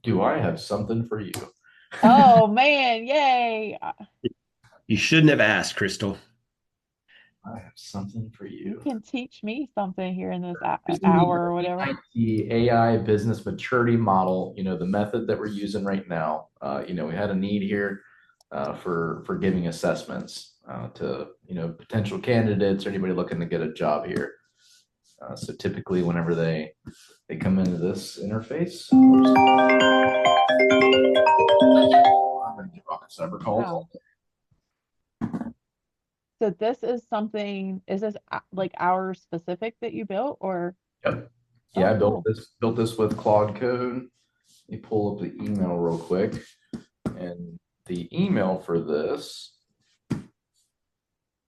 Do I have something for you? Oh man, yay. You shouldn't have asked, Crystal. I have something for You you. can teach me something here in this Using the hour or whatever. IT AI business maturity model, the method that we're using right now, we had a need here for giving assessments to, potential candidates or anybody looking to get a job here. So typically, whenever they come into this interface, I'm going to get rocket cyber calls. Wow. So this is something, is this like our specific that you built or? Yep. Yeah, Oh, I built cool. this with Claude Code. Let me pull up the email real quick. And the email for this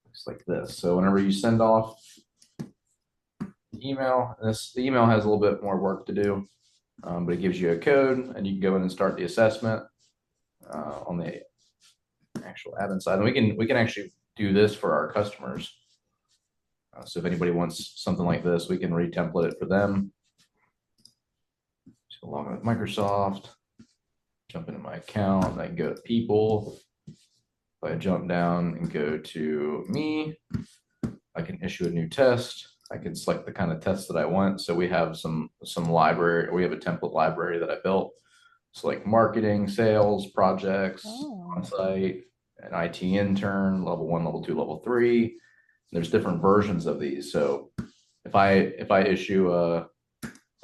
looks like this. So whenever you send off the email, the email has a little bit more work to do, but it gives you a code, and you can go in and start the assessment on the actual admin side. And we can actually do this for our customers. So if anybody wants something like this, we can retemplate it for them. So log in with Microsoft, jump into my account, I can go to people. If I jump down and go to me, I can issue a new test. I can select the kind of test that I want. So we have some library. We have a template library that I built. So like marketing, sales, projects, Oh, on site, an IT intern, level one, level two, level three. There's different versions of these. So if I issue a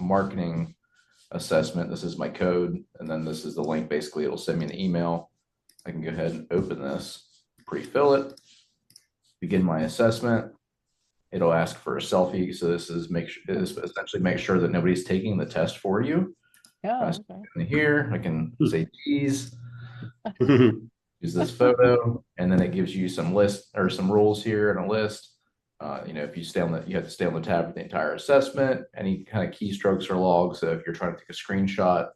marketing assessment, this is my code, and then this is the link. Basically, it'll send me an email. I can go ahead and open this, pre-fill it, begin my assessment. It'll ask for a selfie. So this is essentially make sure that nobody's taking the test for you. So oh, okay. here I can say cheese, use this photo, and then it gives you some list or some rules here and a list. If you stay on you have to stay on the tab for the entire assessment. Any kind of keystrokes or logs. So if you're trying to take a screenshot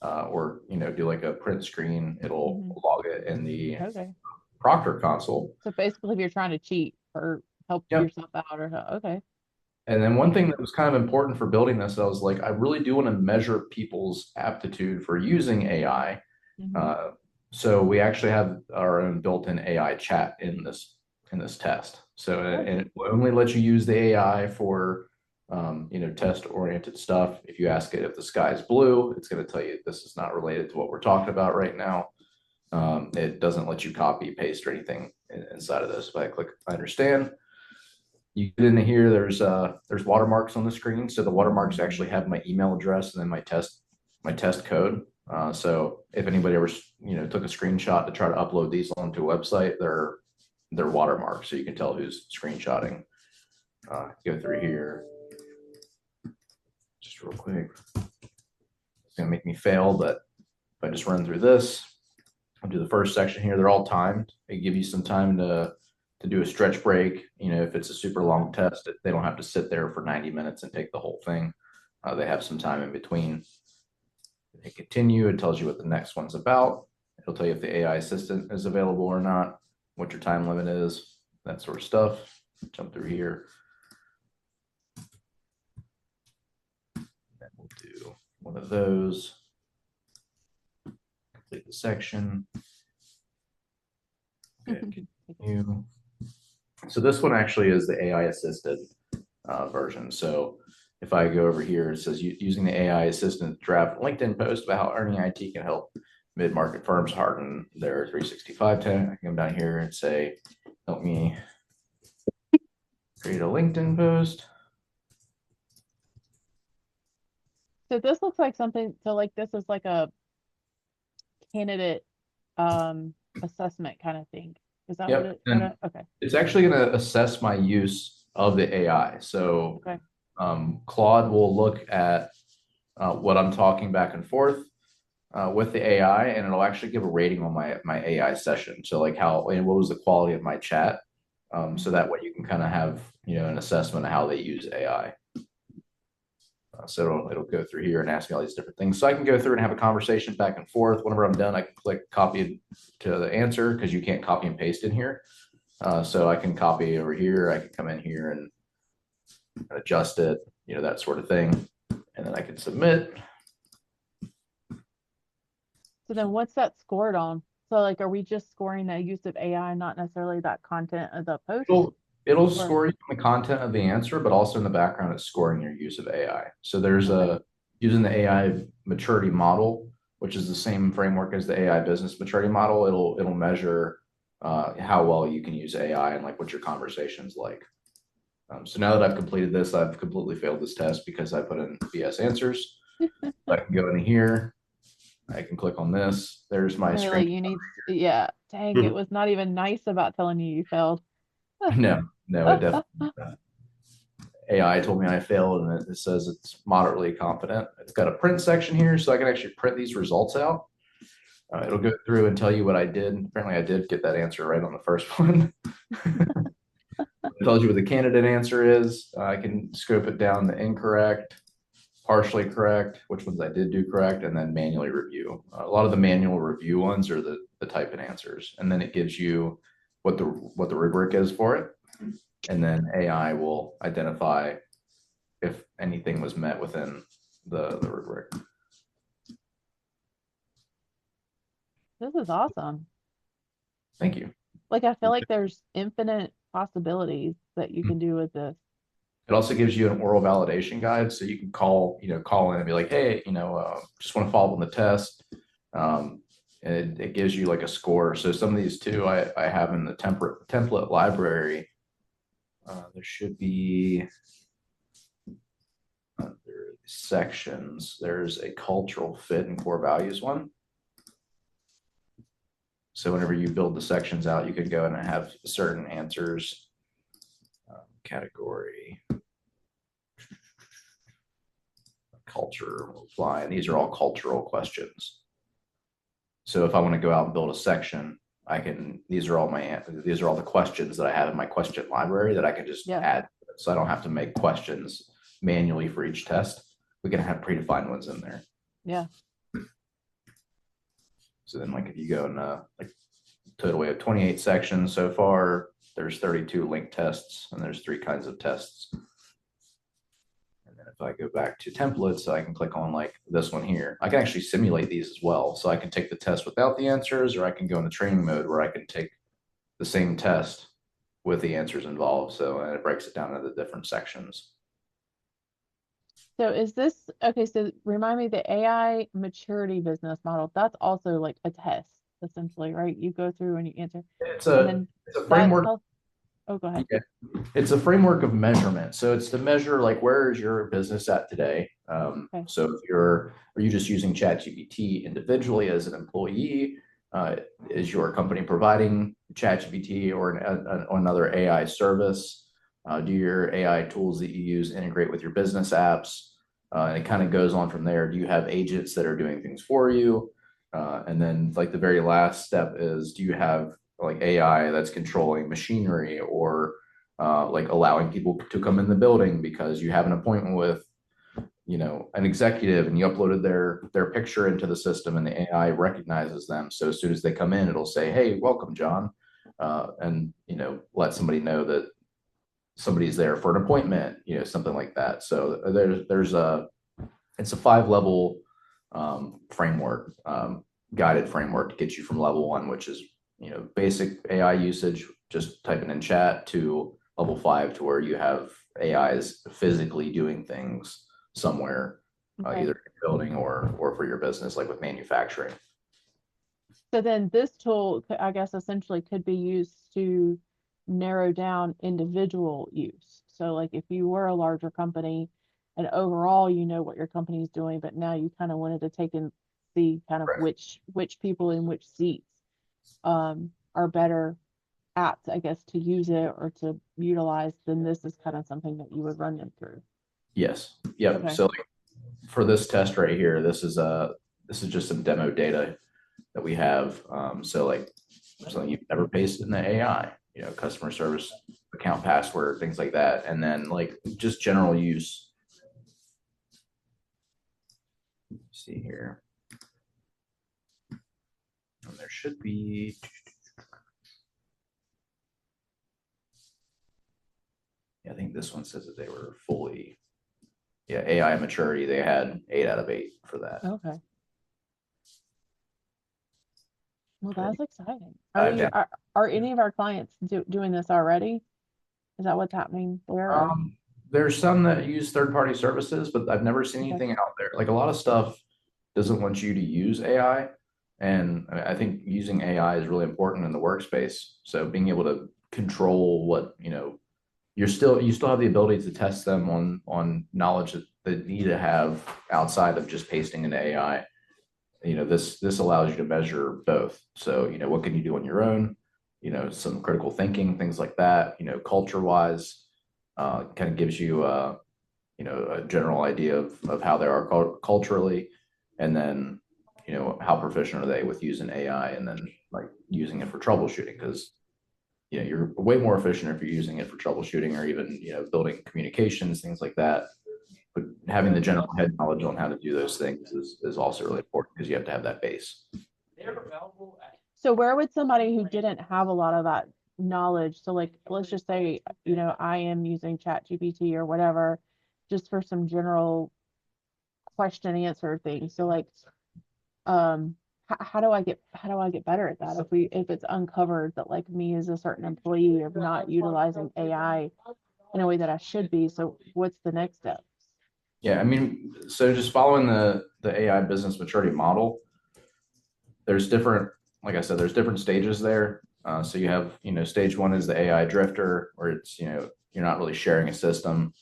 or do like a print screen, it'll Hmm. log it in the Okay. Proctor console. So basically, if you're trying to cheat or help Yep. yourself out or okay. And then one thing that was kind of important for building this, I was like, I really do want to measure people's aptitude for using AI. Hmm. Uh, so we actually have our own built-in AI chat in this test. So Oh, and it will only let you use the AI for test-oriented stuff. If you ask it if the sky is blue, it's going to tell you this is not related to what we're talking about right now. It doesn't let you copy, paste, or anything inside of this. If I click I understand, you get into here, there's watermarks on the screen. So the watermarks actually have my email address and then my test code. So if anybody ever took a screenshot to try to upload these onto a website, they're watermarked, so you can tell who's screenshotting. Go through here just real quick. It's gonna make me fail, but if I just run through this, I'll do the first section here. They're all timed. They give you some time to do a stretch break. If it's a super long test, they don't have to sit there for 90 minutes and take the whole thing. They have some time in between. Hit continue. It tells you what the next one's about. It'll tell you if the AI assistant is available or not, what your time limit is, that sort of stuff. Jump through here. Then we'll do one of those. Complete the section. Okay, continue. So this one actually is the AI assisted version. So if I go over here, it says using the AI assistant to draft a LinkedIn post about how Earning IT can help mid-market firms harden their 365 tech. I can come down here and say, help me create a LinkedIn post. so this looks like something. So like this is like a candidate um assessment kind of thing. Is that what Yep. it? And Okay. it's actually going to assess my use of the AI. So Okay. Claude will look at what I'm talking back and forth with the AI, and it'll actually give a rating on my AI session. So like how and what was the quality of my chat. So Mhm. that way you can kind of have an assessment of how they use AI. So it'll go through here and ask me all these different things. So I can go through and have a conversation back and forth. Whenever I'm done, I can click copy to the answer because you can't copy and paste in here. So I can copy over here. I can come in here and adjust it, that sort of thing. And then I can submit. So then what's that scored on? So like, are we just scoring the use of AI, not necessarily that content of the post? It'll Or score you on the content of the answer, but also in the background, it's scoring your use of AI. So there's okay, using the AI maturity model, which is the same framework as the AI business maturity model. It'll measure how well you can use AI and like what your conversation's like. So now that I've completed this, I've completely failed this test because I put in BS answers. I can go in here. I can click on this. There's my they're screen. like, yeah, dang, it was not even nice about telling you failed. No, no, it definitely. AI told me I failed, and it says it's moderately confident. It's got a print section here, so I can actually print these results out. It'll go through and tell you what I did. Apparently, I did get that answer right on the first one. It tells you what the candidate answer is. I can scope it down to incorrect, partially correct, which ones I did do correct, and then manually review. A lot of the manual review ones are the type in answers, and then it gives you what the rubric is for it, and then AI will identify if anything was met within the rubric. This is awesome. Thank you. Like, I feel like there's infinite possibilities that you can do with this. It also gives you an oral validation guide, so you can call in and be like, hey, just want to follow up on the test. And it gives you like a score. So some of these too, I have in the template library. There should be sections. There's a cultural fit and core values one. So whenever you build the sections out, you can go in and have certain answers. Category, culture will apply, and these are all cultural questions. So if I want to go out and build a section, I can. These are all the questions that I have in my question library that I can just add. So I don't have to make questions manually for each test. We can have predefined ones in there. Yeah. So then, like if you go in like total, we have 28 sections so far. There's 32 linked tests, and there's 3 kinds of tests. And then if I go back to templates, I can click on like this one here. I can actually simulate these as well. So I can take the test without the answers, or I can go into training mode where I can take the same test with the answers involved. So and it breaks it down into the different sections. So is this okay? So remind me, the AI maturity business model, that's also like a test, essentially, right? You go through and you answer, It's and a then it's a that framework. tells, oh, go ahead. Yeah. It's a framework of measurement. So it's to measure like where is your business at today. Okay. So if are you just using ChatGPT individually as an employee? Is your company providing ChatGPT or another AI service? Do your AI tools that you use integrate with your business apps? And it kind of goes on from there. Do you have agents that are doing things for you? And then like the very last step is, do you have like AI that's controlling machinery or like allowing people to come in the building because you have an appointment with an executive and you uploaded their picture into the system and the AI recognizes them. So as soon as they come in, it'll say, hey, welcome, John. And let somebody know that somebody's there for an appointment, something like that. So it's a 5-level framework, guided framework to get you from level 1, which is basic AI usage, just typing in chat, to level 5 to where you have AIs physically doing things somewhere, Okay. either in your building or for your business, like with manufacturing. So then this tool, I guess, essentially could be used to narrow down individual use. So like if you were a larger company and overall you know what your company is doing, but now you kind of wanted to take and see kind of which people in which seats are better apt, I guess, to use it or to utilize, then this is kind of something that you would run them through. Yes. Yep. Okay. So like, for this test right here, this is just some demo data that we have. So like something you've never pasted in the AI, customer service account password, things like that. And then like just general use. Let's see here. And there should be. I think this one says that they were fully, AI maturity. They had 8 out of 8 for that. Okay. Well, that's exciting. Dive down. Are any of our clients doing this already? Is that what's happening there? Or- There's some that use third-party services, but I've never seen Okay. anything out there. Like a lot of stuff doesn't want you to use AI. And I think using AI is really important in the workspace. So being able to control what, you still have the ability to test them on knowledge that they need to have outside of just pasting into AI. This allows you to measure both. So, what can you do on your own? Some critical thinking, things like that, culture wise, kind of gives you a general idea of how they are culturally, and then how proficient are they with using AI, and then like using it for troubleshooting, because you're way more efficient if you're using it for troubleshooting, or even building communications, things like that. But having the general head knowledge on how to do those things is also really important, because you have to have that base. So where would somebody who didn't have a lot of that knowledge, so like let's just say, I am using ChatGPT or whatever, just for some general question and answer things. So like, how do I get better at that if it's uncovered that like me as a certain employee of not utilizing AI in a way that I should be? So what's the next step? Yeah, I mean, so just following the AI business maturity model, there's different, like I said, there's different stages there. So you have, stage one is the AI drifter, where it's, you're not really sharing a system.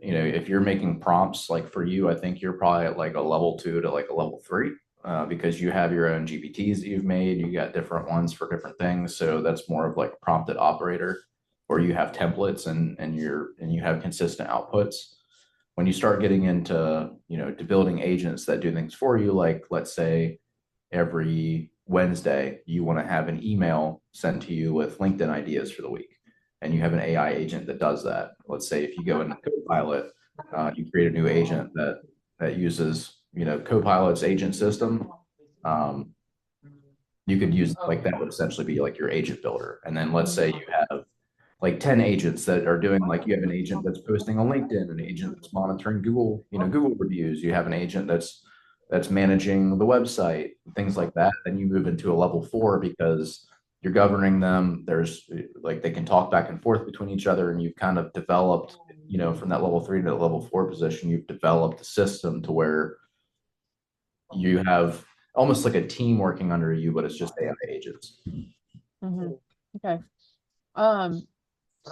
If you're making prompts, like for you, I think you're probably at like a level 2 to like a level 3, because you have your own GPTs that you've made. You got different ones for different things. So that's more of like a prompted operator, where you have templates and you have consistent outputs. When you start getting into, to building agents that do things for you, like let's say every Wednesday, you want to have an email sent to you with LinkedIn ideas for the week, and you have an AI agent that does that. Let's say if you go into Copilot, you create a new agent that uses, Copilot's agent system. You could use, like, that would essentially be like your agent builder. And then let's say you have like 10 agents that are doing, like, you have an agent that's posting on LinkedIn, an agent that's monitoring Google, Google reviews. You have an agent that's managing the website, things like that. Then you move into a level 4, because you're governing them. There's like, they can talk back and forth between each other, and you've kind of developed, from that level 3 to the level 4 position, you've developed a system to where you have almost like a team working under you, but it's just AI agents. Mm-hmm. Okay.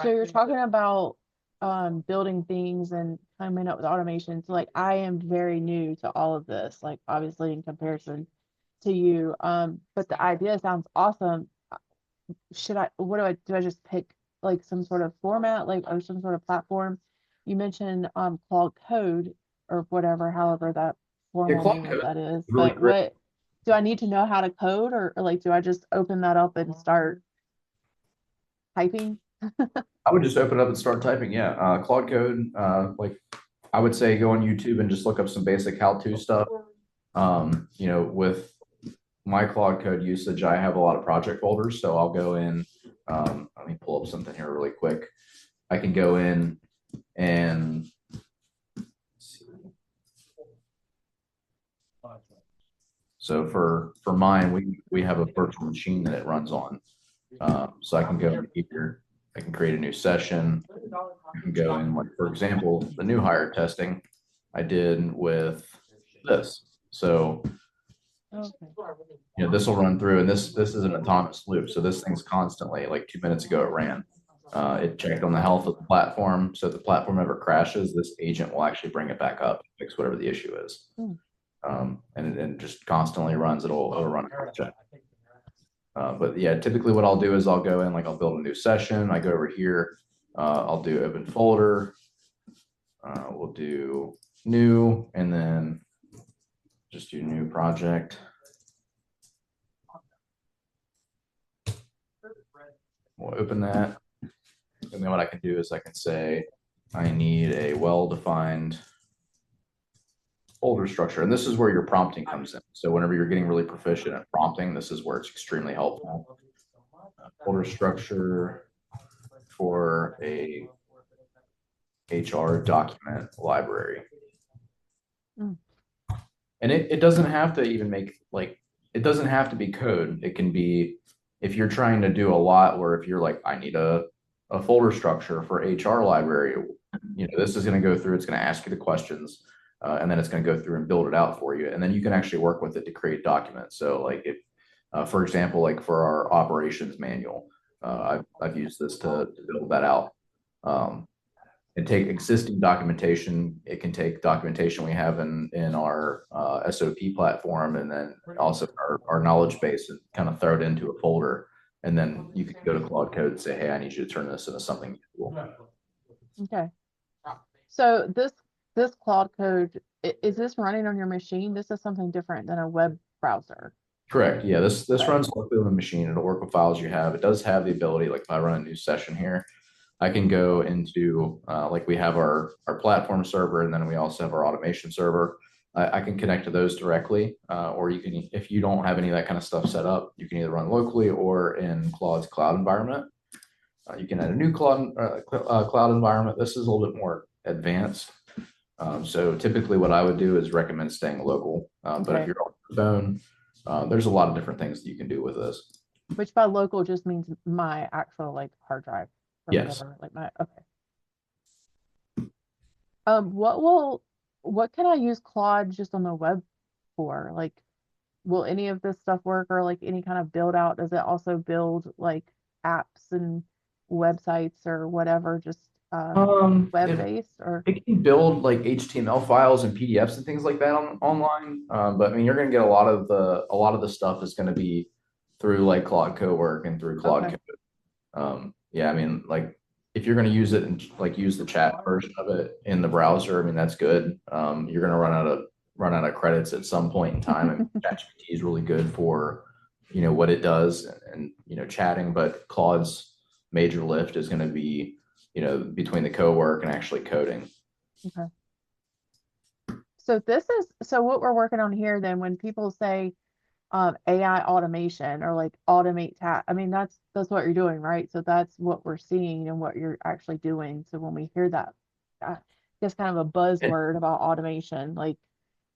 So you're talking about building things and coming up with automation. So like I am very new to all of this, like obviously in comparison to you. But the idea sounds awesome. Do I just pick like some sort of format, like, or some sort of platform? You mentioned Claude Code or whatever, however that Yeah, formal Claude name of Code that is. is really But great. what do I need to know how to code, or like do I just open that up and start typing? I would just open it up and start typing. Yeah, Claude Code. Like, I would say go on YouTube and just look up some basic how-to stuff. With my Claude Code usage, I have a lot of project folders, so I'll go in. Let me pull up something here really quick. I can go in and so for mine, we have a virtual machine that it runs on. So I can go in here, I can create a new session. I can go in, like, for example, the new hire testing I did with this. So, Okay. this will run through, and this is an autonomous loop. So this thing's constantly, like 2 minutes ago, it ran. It checked on the health of the platform. So if the platform ever crashes, this agent will actually bring it back up, fix whatever the issue is. And it just constantly runs. It'll run a check. But yeah, typically what I'll do is I'll go in, like, I'll build a new session. I go over here. I'll do open folder. We'll do new, and then just do new project. We'll open that. And then what I can do is I can say, I need a well-defined folder structure. And this is where your prompting comes in. So whenever you're getting really proficient at prompting, this is where it's extremely helpful. Folder structure for a HR document library. And it doesn't have to even make, like, it doesn't have to be code. It can be if you're trying to do a lot, or if you're like, I need a folder structure for HR library, this is going to go through, it's going to ask you the questions, and then it's going to go through and build it out for you. And then you can actually work with it to create documents. So like if, for example, like for our operations manual, I've used this to build that out. And take existing documentation. It can take documentation we have in our SOP platform, and then also our knowledge base, and kind of throw it into a folder. And then you can go to Claude Code and say, hey, I need you to turn this into something useful. Okay. So this Claude Code, is this running on your machine? This is something different than a web browser. Correct. Yeah, this runs locally on the machine. It'll work with files you have. It does have the ability, like if I run a new session here, I can go into like we have our platform server, and then we also have our automation server. I can connect to those directly, or you can, if you don't have any of that kind of stuff set up, you can either run locally or in Claude's cloud environment. You can add a new cloud environment. This is a little bit more advanced. So typically what I would do is recommend staying local. But if you're on the phone, there's a lot of different things that you can do with this. Which by local just means my actual like hard drive. Yes. Whatever, like my, okay. What can I use Claude just on the web for? Like, will any of this stuff work, or like any kind of build out? Does it also build like apps and websites or whatever, just web based? Or it can build like HTML files and PDFs and things like that online. But I mean, you're going to get a lot of the stuff is going to be through like Claude Cowork and through Claude Code. Yeah, I mean, like if you're going to use it and like use the chat version of it in the browser, I mean, that's good. You're going to run out of credits at some point in time. And ChatGPT is really good for, what it does, and chatting, but Claude's major lift is going to be, between the co-work and actually coding. Okay. So what we're working on here then, when people say AI automation or like automate task, I mean, that's what you're doing, right? So that's what we're seeing and what you're actually doing. So when we hear that, it's kind of a buzzword about automation, like.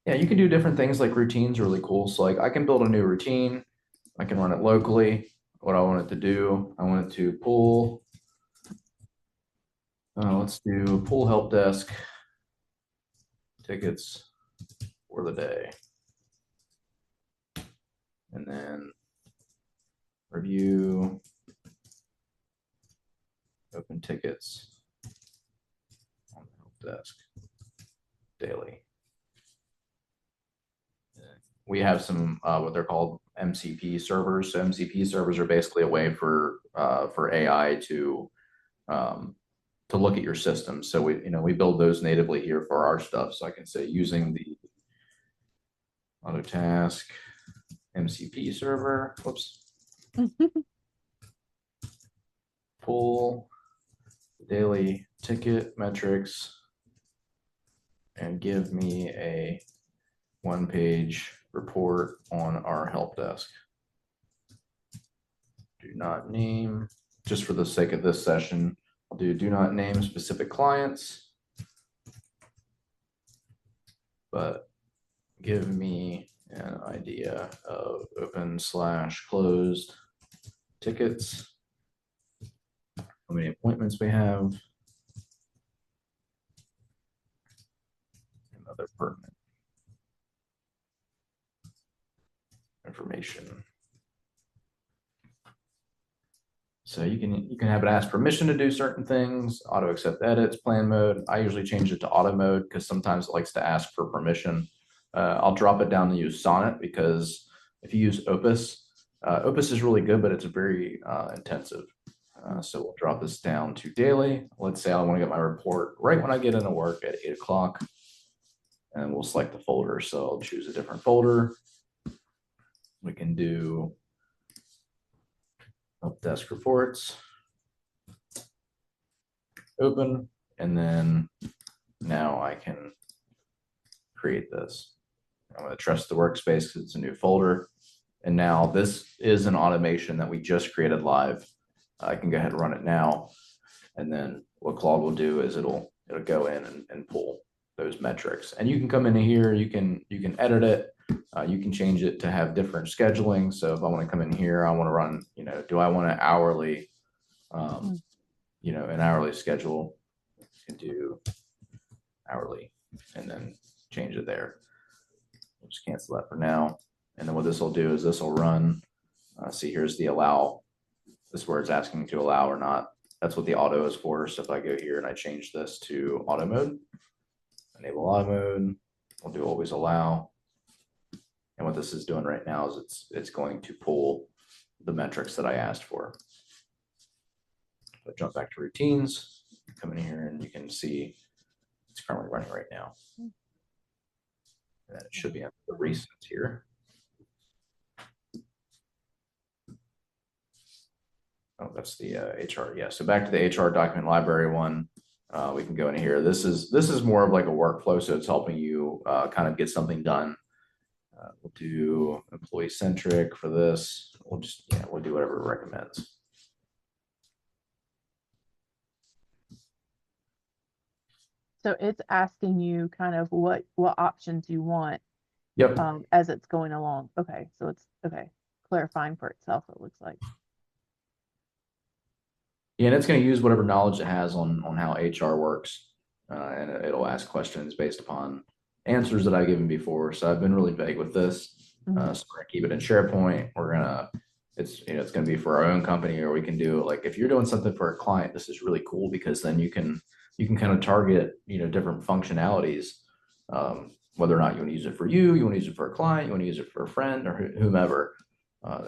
Yeah, you can do different things. Like routines are really cool. So like I can build a new routine. I can run it locally. What I want it to do, I want it to pull. Let's do pull help desk tickets for the day. And then review open tickets on the help desk daily. We have some what they're called MCP servers. So MCP servers are basically a way for AI to look at your system. So we build those natively here for our stuff. So I can say using the AutoTask MCP server, whoops, pull daily ticket metrics and give me a one-page report on our help desk. Do not name, just for the sake of this session, I'll do not name specific clients, but give me an idea of open/closed tickets, how many appointments we have, and other pertinent information. So you can have it ask permission to do certain things, auto accept edits, plan mode. I usually change it to auto mode because sometimes it likes to ask for permission. I'll drop it down to use Sonnet, because if you use Opus, Opus is really good, but it's very intensive. So we'll drop this down to daily. Let's say I want to get my report right when I get into work at 8 o'clock, and we'll select the folder. So I'll choose a different folder. We can do help desk reports, open, and then now I can create this. I'm going to trust the workspace because it's a new folder. And now this is an automation that we just created live. I can go ahead and run it now. And then what Claude will do is it'll go in and pull those metrics. And you can come into here, you can edit it. You can change it to have different scheduling. So if I want to come in here, I want to run, do I want an hourly, an hourly schedule? You can do hourly and then change it there. We'll just cancel that for now. And then what this will do is this will run. See, here's the allow. This is where it's asking to allow or not. That's what the auto is for. So if I go here and I change this to auto mode, enable auto mode, we'll do always allow. And what this is doing right now is it's going to pull the metrics that I asked for. So jump back to routines, come in here and you can see it's currently running right now. And it should be under the recent here. Oh, that's the HR. Yeah. So back to the HR document library one. We can go in here. This is more of like a workflow, so it's helping you kind of get something done. We'll do employee centric for this. We'll do whatever it recommends. So it's asking you kind of what options you want. Yep. As it's going along. Okay. So it's clarifying for itself, it looks like. Yeah, and it's going to use whatever knowledge it has on how HR works, and it'll ask questions based upon answers that I've given before. So I've been really vague with this. So we're gonna keep it in SharePoint. It's going to be for our own company, or we can do like if you're doing something for a client, this is really cool because then you can kind of target different functionalities, whether or not you want to use it for you want to use it for a client, you want to use it for a friend or whomever.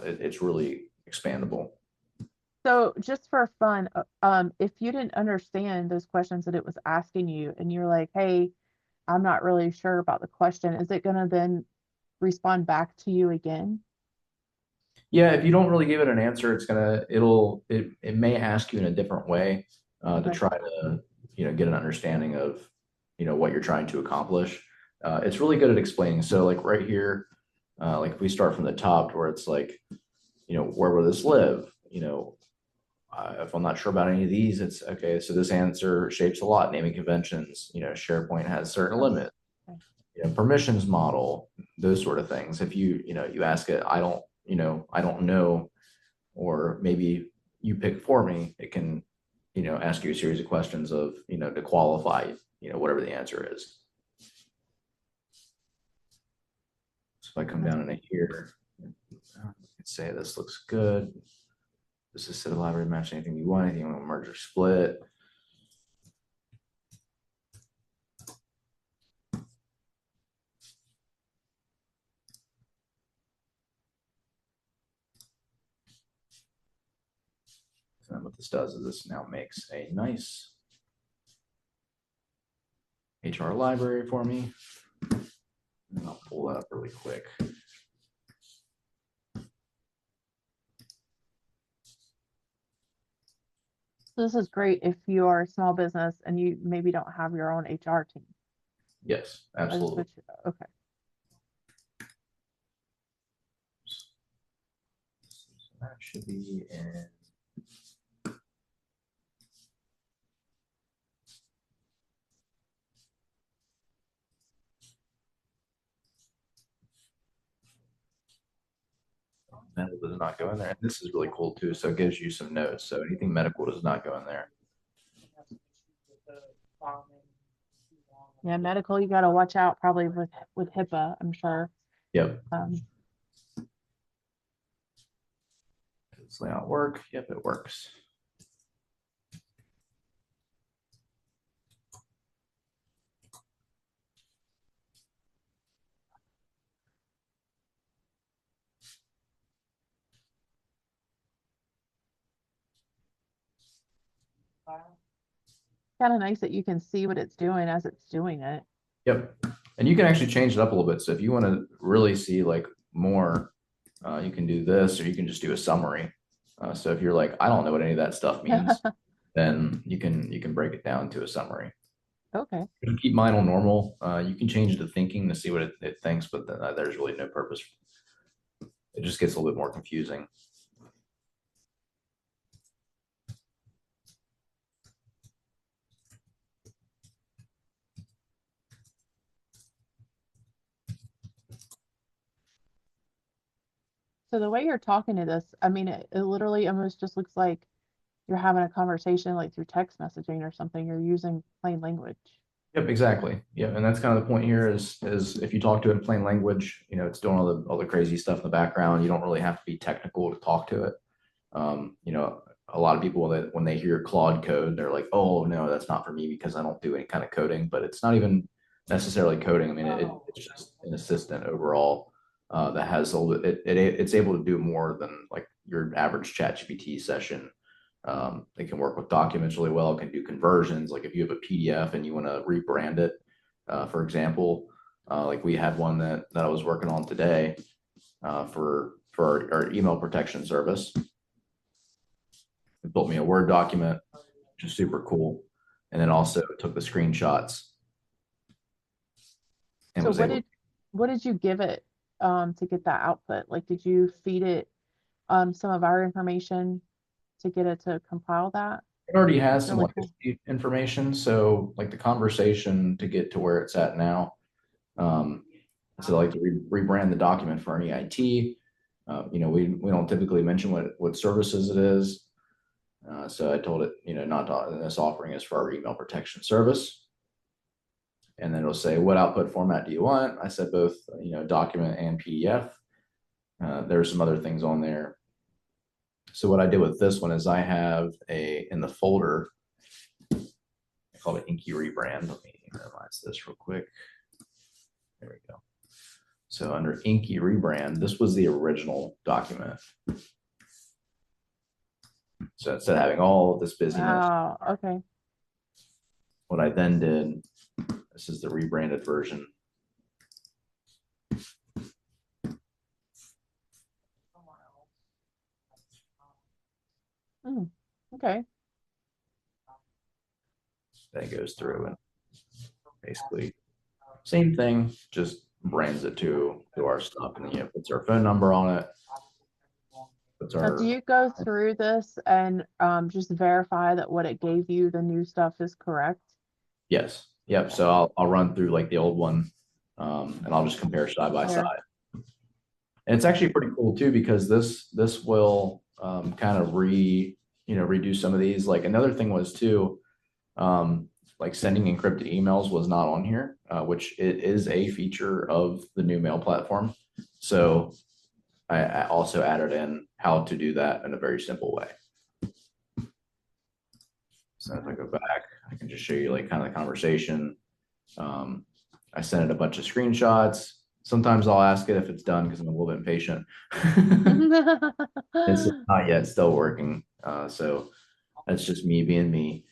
It's really expandable. So just for fun, if you didn't understand those questions that it was asking you and you're like, hey, I'm not really sure about the question, is it going to then respond back to you again? Yeah, if you don't really give it an answer, it may ask you in a different way to try to get an understanding of what you're trying to accomplish. It's really good at explaining. So like right here, like if we start from the top to where it's like, where will this live? If I'm not sure about any of these, it's okay. So this answer shapes a lot. Naming conventions, SharePoint has certain limits, permissions model, those sort of things. If you ask it, I don't know, or maybe you pick for me, it can, ask you a series of questions of, to qualify, whatever the answer is. So if I come down into here, I can say this looks good. This is set of library match anything you want, anything you want to merge or split. So then what this does is this now makes a nice HR library for me. And I'll pull that up really quick. So this is great if you are a small business and you maybe don't have your own HR team. Yes, absolutely. Okay. So that should be in. Medical does not go in there. And this is really cool too. So it gives you some notes. So anything medical does not go in there. Yeah, medical, you got to watch out probably with HIPAA, I'm sure. Yep. Does layout work? Yep, it works. Kind of nice that you can see what it's doing as it's doing it. Yep. And you can actually change it up a little bit. So if you want to really see like more, you can do this, or you can just do a summary. So if you're like, I don't know what any of that stuff means, then you can break it down to a summary. Okay. Keep mine on normal. You can change the thinking to see what it thinks, but then, there's really no purpose. It just gets a little bit more confusing. So the way you're talking to this, I mean, it literally almost just looks like you're having a conversation like through text messaging or something. You're using plain language. Yep, exactly. Yeah, and that's kind of the point here is if you talk to it in plain language, it's doing all the crazy stuff in the background. You don't really have to be technical to talk to it. A lot of people when they hear Claude Code, they're like, "Oh no, that's not for me because I don't do any kind of coding." But it's not even necessarily coding. I mean, it's just an assistant overall that has it's able to do more than like your average ChatGPT session. It can work with documents really well. It can do conversions. Like if you have a PDF and you want to rebrand it, for example, like we had one that I was working on today for our email protection service. It built me a Word document, which is super cool, and then also took the screenshots and So was able. what did you give it to get that output? Like, did you feed it some of our information to get it to compile that? It already has some Really cool. legacy information, so like the conversation to get to where it's at now. So like to rebrand the document for Earney IT. We don't typically mention what services it is. So I told it, not to, this offering is for our email protection service. And then it'll say, what output format do you want? I said both, document and PDF. There's some other things on there. So what I did with this one is I have in the folder, I call it Inky Rebrand. Let me minimize this real quick. There we go. So under Inky Rebrand, this was the original document. So instead of having all of this busyness, Wow. Okay. what I then did, this is the rebranded version. Okay. Then it goes through and basically same thing, just brands it to our stuff, and then puts our phone number on it. Now, do you go through this and just verify that what it gave you, the new stuff, is correct? Yes. Yep. So I'll run through like the old one, and I'll just compare side by side. And it's actually pretty cool too, because this will kind of redo some of these. Like another thing was too, like sending encrypted emails was not on here, which it is a feature of the new mail platform. So I also added in how to do that in a very simple way. So if I go back, I can just show you like kind of the conversation. I sent it a bunch of screenshots. Sometimes I'll ask it if it's done because I'm a little bit impatient. It's not yet, still working. So that's just me being me.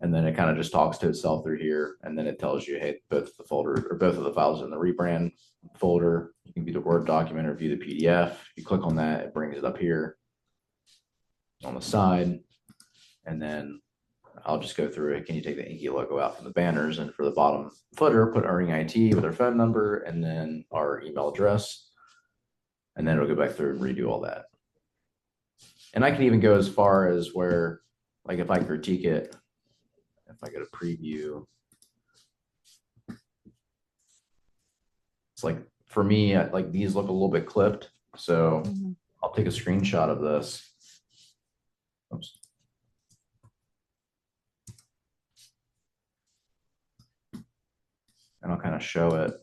And then it kind of just talks to itself through here. And then it tells you, hey, both the folder or both of the files in the rebrand folder. You can view the Word document or view the PDF. You click on that, it brings it up here on the side. And then I'll just go through it. Can you take the Inky logo out from the banners? And for the bottom footer, put Earney IT with our phone number and then our email address. And then it'll go back through and redo all that. And I can even go as far as where, like if I critique it, if I go to preview, it's like, for me, like these look a little bit clipped. So I'll take a screenshot of this. Oops. And I'll kind of show it.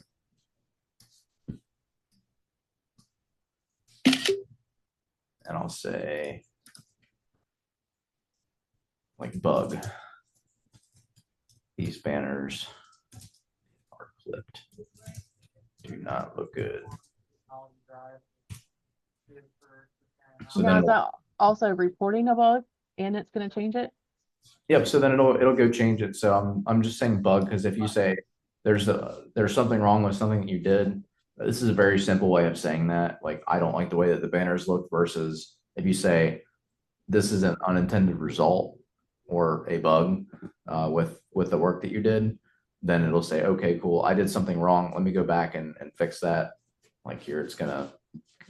And I'll say, like, bug. These banners are clipped. Do not look good. So now is that also reporting a bug and it's going to change it? Yep. So then it'll go change it. So I'm just saying bug because if you say there's something wrong with something that you did, this is a very simple way of saying that. Like I don't like the way that the banners look versus if you say this is an unintended result or a bug with the work that you did, then it'll say, okay, cool. I did something wrong. Let me go back and fix that. Like here, it's gonna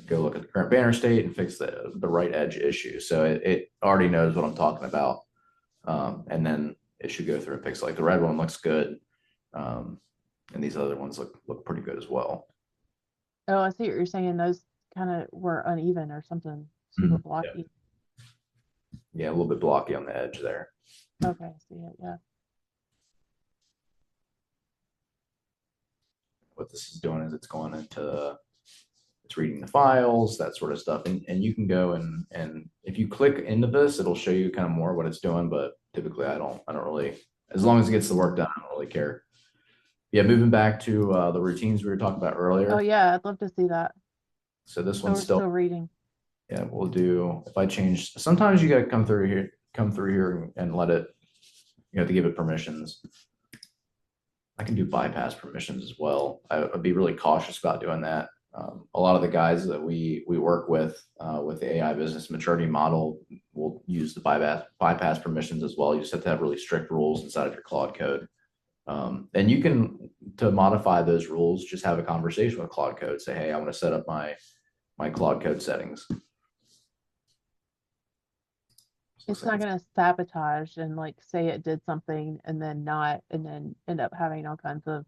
go look at the current banner state and fix the right edge issue. So it already knows what I'm talking about. And then it should go through and fix like the red one looks good. And these other ones look pretty good as well. Oh, I see what you're saying. Those kind of were uneven or something super Mhm. blocky. Yeah, a little bit blocky on the edge there. Okay, I see it, yeah. What this is doing is it's going into, it's reading the files, that sort of stuff. And you can go and if you click into this, it'll show you kind of more what it's doing, but typically I don't really, as long as it gets the work done, I don't really care. Yeah, moving back to the routines we were talking about Oh earlier. yeah, I'd love to see that. So this So one's we're still, still reading. yeah, we'll do, if I change, sometimes you gotta come through here and let it, you have to give it permissions. I can do bypass permissions as well. I'd be really cautious about doing that. A lot of the guys that we work with the AI business maturity model will use the bypass permissions as well. You just have to have really strict rules inside of your Claude Code. And you can, to modify those rules, just have a conversation with Claude Code. Say, hey, I want to set up my Claude Code settings. It's not going to sabotage and like say it did something and then not, and then end up having all kinds of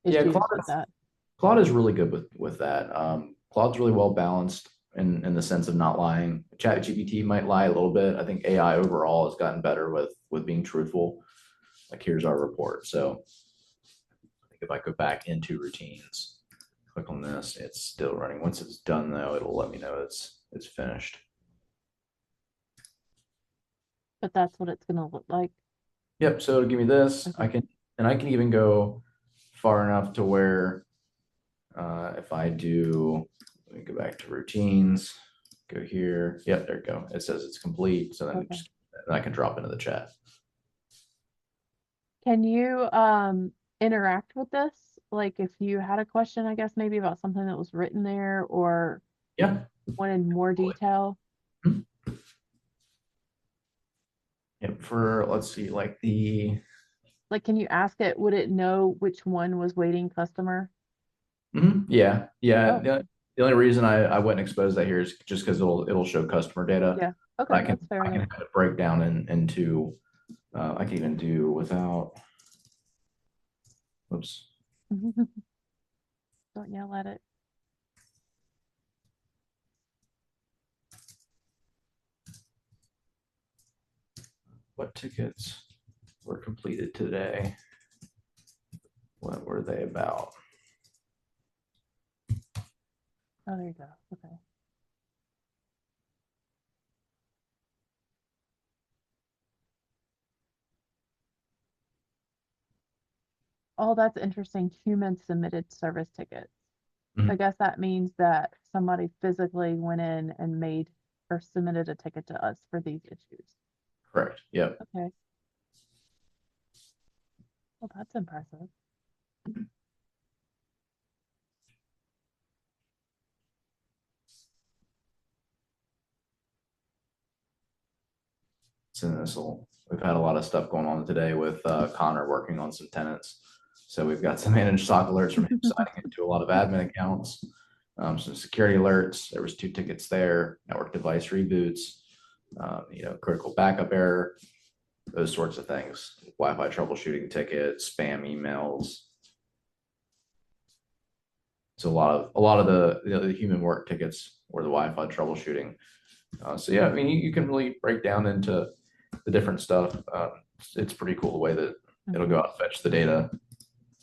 Yeah, issues with that. Claude is really good with that. Claude's really well balanced in the sense of not lying. ChatGPT might lie a little bit. I think AI overall has gotten better with being truthful. Like here's our report. So I think if I go back into routines, click on this, it's still running. Once it's done though, it'll let me know it's finished. But that's what it's going to look like. Yep. So it'll give me this. Okay. I can even go far enough to where if I do, let me go back to routines, go here. Yep, there you go. It says it's complete. So then, then I can drop into the chat. Can you interact with this? Like if you had a question, I guess maybe about something that was written there or Yeah. wanted more detail. Mhm. Yep. For let's see, like Like, can you ask it, would it know which one was waiting customer? Yeah. Oh, The only reason I wouldn't expose that here is just because it'll show customer data. yeah. Okay, that's fair I can enough. kind of break down into I can even do without, oops. Don't yell at it. What tickets were completed today? What were they about? Oh, there you go. Okay. Oh, that's interesting. Human submitted service tickets. I Mhm. guess that means that somebody physically went in and made or submitted a ticket to us for these issues. Correct. Yep. Okay. Well, that's impressive. So we've had a lot of stuff going on today with Connor working on some tenants. So we've got some managed stock alerts from him signing into a lot of admin accounts, some security alerts. There was 2 tickets there, network device reboots, critical backup error, those sorts of things, Wi-Fi troubleshooting tickets, spam emails. So a lot of the human work tickets were the Wi-Fi troubleshooting. So yeah, I mean, you can really break down into the different stuff. It's pretty cool the way that it'll go out and fetch the data.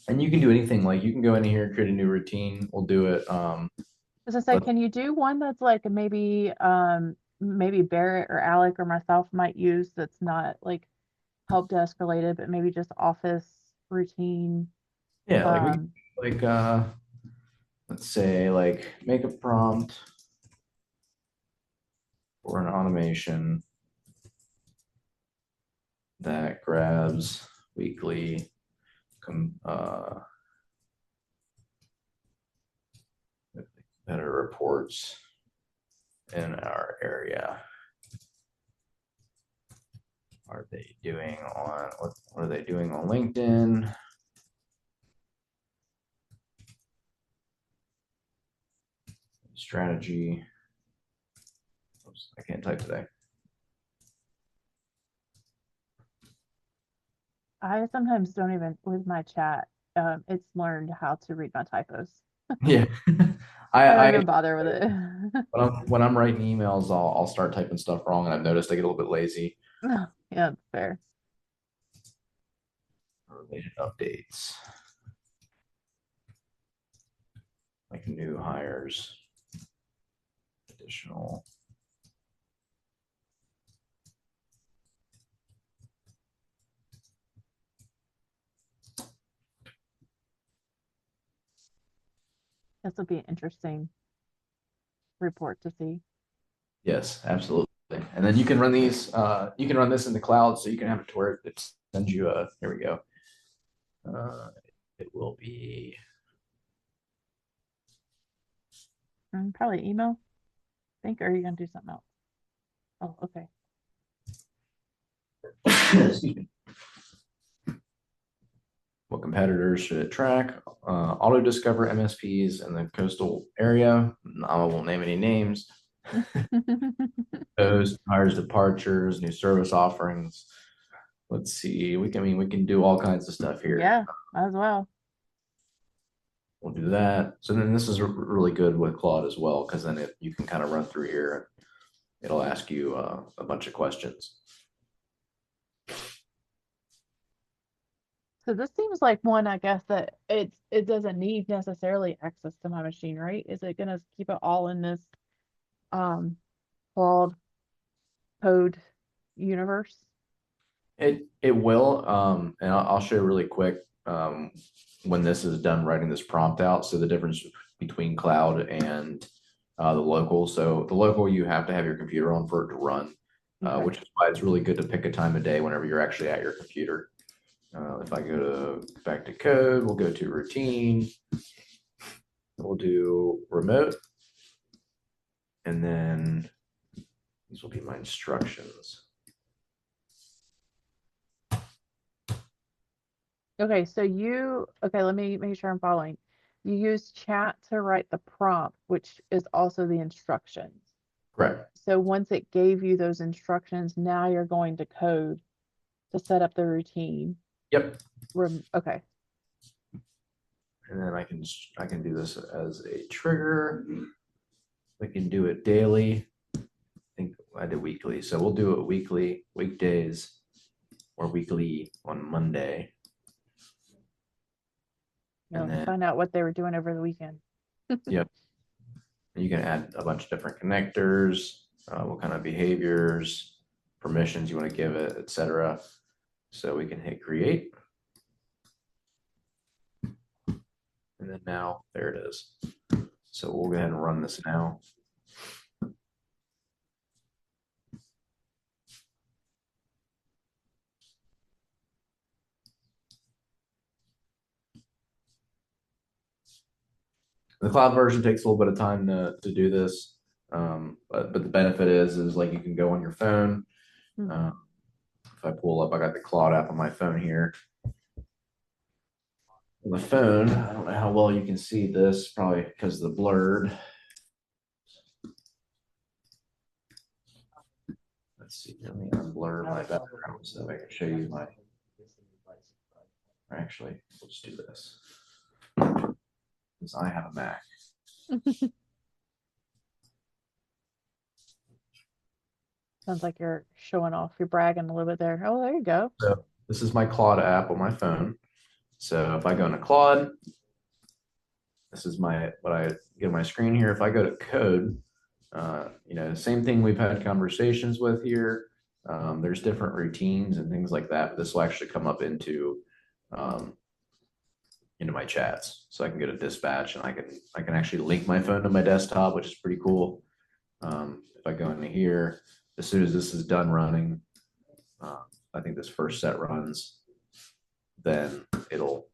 And you can do anything, like you can go in here, create a new routine. We'll do it. As I say, can you do one that's like maybe maybe Barrett or Alec or myself might use that's not like help desk related, but maybe just office routine? Yeah, like let's say like make a prompt for an automation that grabs weekly better reports in our area. Are they doing on what are they doing on LinkedIn? Strategy. Oops, I can't type today. I sometimes don't even with my chat. It's learned how to read my typos. Yeah. I don't I even bother with it. when I'm writing emails, I'll start typing stuff wrong, and I've noticed I get a little bit lazy. Yeah, that's fair. Related updates, like new hires, additional. This would be an interesting report to see. Yes, absolutely. And then you can run these, you can run this in the cloud, so you can have it to where it sends you a, here we go. Uh, it will be, Probably email, I think, or are you gonna do something else? Oh, okay. excuse me. What competitors should it track? Auto discover MSPs in the coastal area. I won't name any names. Those hires, departures, new service offerings. Let's see. We can do all kinds of stuff here. Yeah, as well. We'll do that. So then this is really good with Claude as well, because then you can kind of run through here and it'll ask you a bunch of questions. So this seems like one, I guess, that it doesn't need necessarily access to my machine, right? Is it gonna keep it all in this um Claude Code universe? It will, and I'll show you really quick when this is done writing this prompt out. So the difference between cloud and the local. So the local, you have to have your computer on for it to run, Okay. which is why it's really good to pick a time of day whenever you're actually at your computer. If I go back to code, we'll go to routine. We'll do remote, and then these will be my instructions. Okay, so let me make sure I'm following. You use chat to write the prompt, which is also the instructions. Correct. So once it gave you those instructions, now you're going to code to set up the routine. Yep. Okay. And then I can do this as a trigger. We can do it daily. I think I did weekly. So we'll do it weekly, weekdays, or weekly on Monday. And then Find out what they were doing over the weekend. yep. You can add a bunch of different connectors, what kind of behaviors, permissions you want to give it, etc. So we can hit create. And then now there it is. So we'll go ahead and run this now. The cloud version takes a little bit of time to do this. But the benefit is like you can go on your phone. If I pull up, I got the Claude app on my phone here. On the phone, I don't know how well you can see this, probably because of the blurred. Let's see, let me unblur my background so I can show you my. Actually, we'll just do this. Because I have a Mac. Sounds like you're showing off. You're bragging a little bit there. Oh, there you go. So this is my Claude app on my phone. So if I go into Claude, this is what I get on my screen here. If I go to code, same thing we've had conversations with here. There's different routines and things like that. But this will actually come up into my chats, so I can go to dispatch and I can actually link my phone to my desktop, which is pretty cool. If I go into here, as soon as this is done running, I think this first set runs, then it'll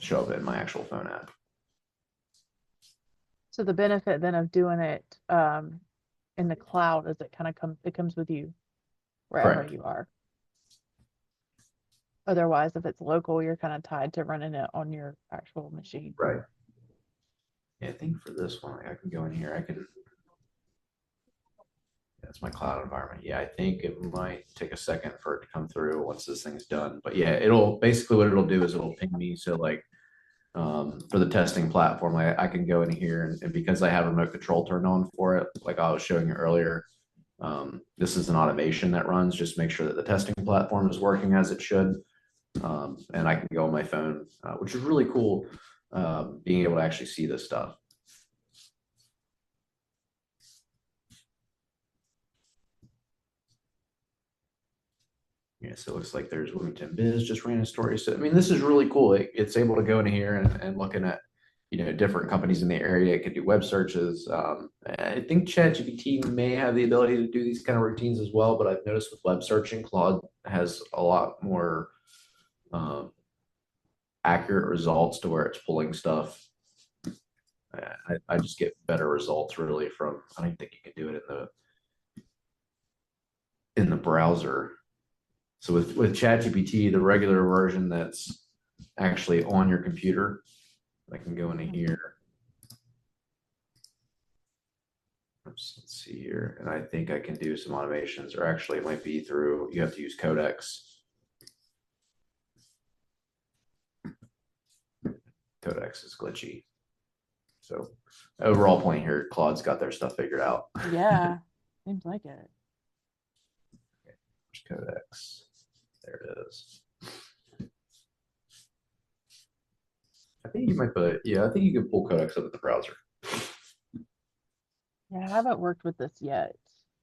show up in my actual phone app. So the benefit then of doing it in the cloud is it comes with you wherever Correct. you are. Otherwise, if it's local, you're kind of tied to running it on your actual machine. Right. Yeah, I think for this one, I can go in here. That's my cloud environment. Yeah, I think it might take a second for it to come through once this thing's done. But yeah, basically what it'll do is it'll ping me. So like For the testing platform, I can go in here and because I have remote control turned on for it, like I was showing you earlier, this is an automation that runs, just make sure that the testing platform is working as it should. And I can go on my phone, which is really cool, being able to actually see this stuff. Yeah, so it looks like there's Wilmington Biz just ran a story. So I mean, this is really cool. It's able to go in here and looking at, different companies in the area. It could do web searches. I think ChatGPT may have the ability to do these kind of routines as well, but I've noticed with web searching, Claude has a lot more accurate results to where it's pulling stuff. I just get better results really from. I don't even think you can do it in the browser. So with ChatGPT, the regular version that's actually on your computer, I can go into here. Let's see here. And I think I can do some automations, or actually it might be through, you have to use Codex. Codex is glitchy. So overall point here, Claude's got their stuff figured out. Yeah, seems like it. Codex. There it is. I think you might put, yeah, I think you can pull Codex up in the browser. Yeah, I haven't worked with this yet.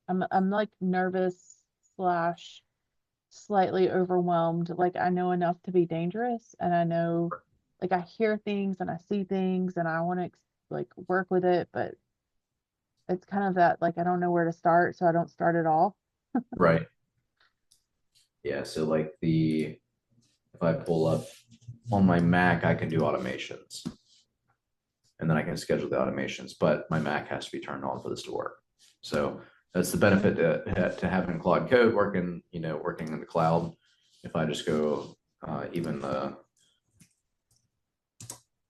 I'm like nervous slash slightly overwhelmed. Like I know enough to be dangerous, and I know, like I hear things and I see things, and I want to like work with it, but it's kind of that like I don't know where to start, so I don't start at all. Right. Yeah, so like if I pull up on my Mac, I can do automations. And then I can schedule the automations, but my Mac has to be turned on for this to work. So that's the benefit to having Claude Code working, working in the cloud. If I just go even the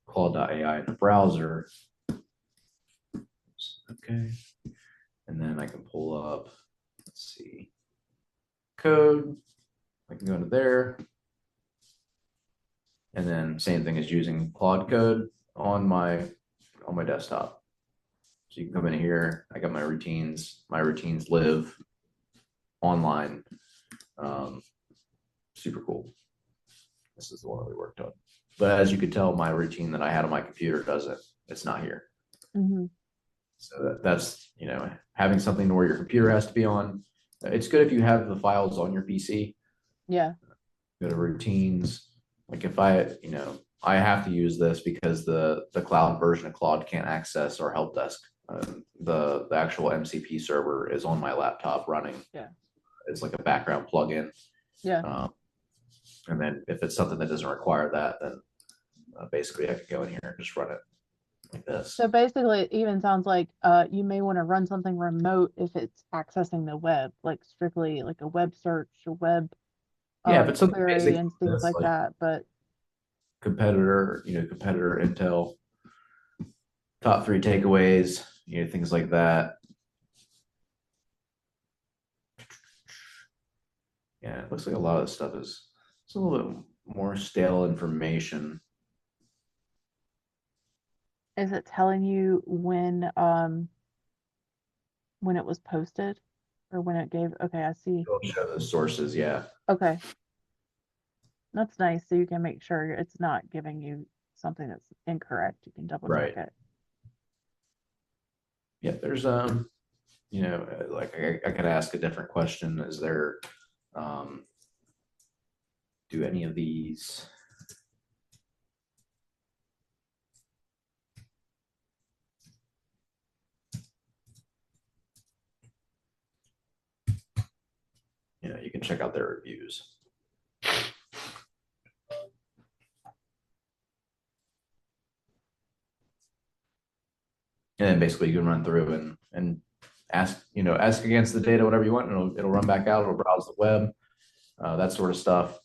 Claude.ai in the browser, okay, and then I can pull up, let's see, code. I can go into there, and then same thing as using Claude Code on my desktop. So you can come in here. I got my routines. My routines live online. Super cool. This is the one that we worked on. But as you could tell, my routine that I had on my computer doesn't. It's not here. Mm-hmm. So that's having something where your computer has to be on. It's good if you have the files on your PC. Yeah. Go to routines. Like if I have to use this because the cloud version of Claude can't access our help desk. The actual MCP server is on my laptop running. Yeah. It's like a background plugin. Yeah. And then if it's something that doesn't require that, then basically I could go in here and just run it like this. So basically, it even sounds like you may want to run something remote if it's accessing the web, like strictly like a web search, a web Yeah, if it's something query basic, and things like that. But competitor intel, top 3 takeaways, things like that. Yeah, it looks like a lot of this stuff is it's a little bit more stale information. is it telling you when it was posted or when it gave? Okay, I see. It'll show the sources, yeah. Okay, that's nice. So you can make sure it's not giving you something that's incorrect. You can double check it. Yeah, there's like I could ask a different question. Is there do any of these you can check out their reviews. And then basically you can run through and ask against the data whatever you want, and it'll run back out. It'll browse the web, that sort of stuff.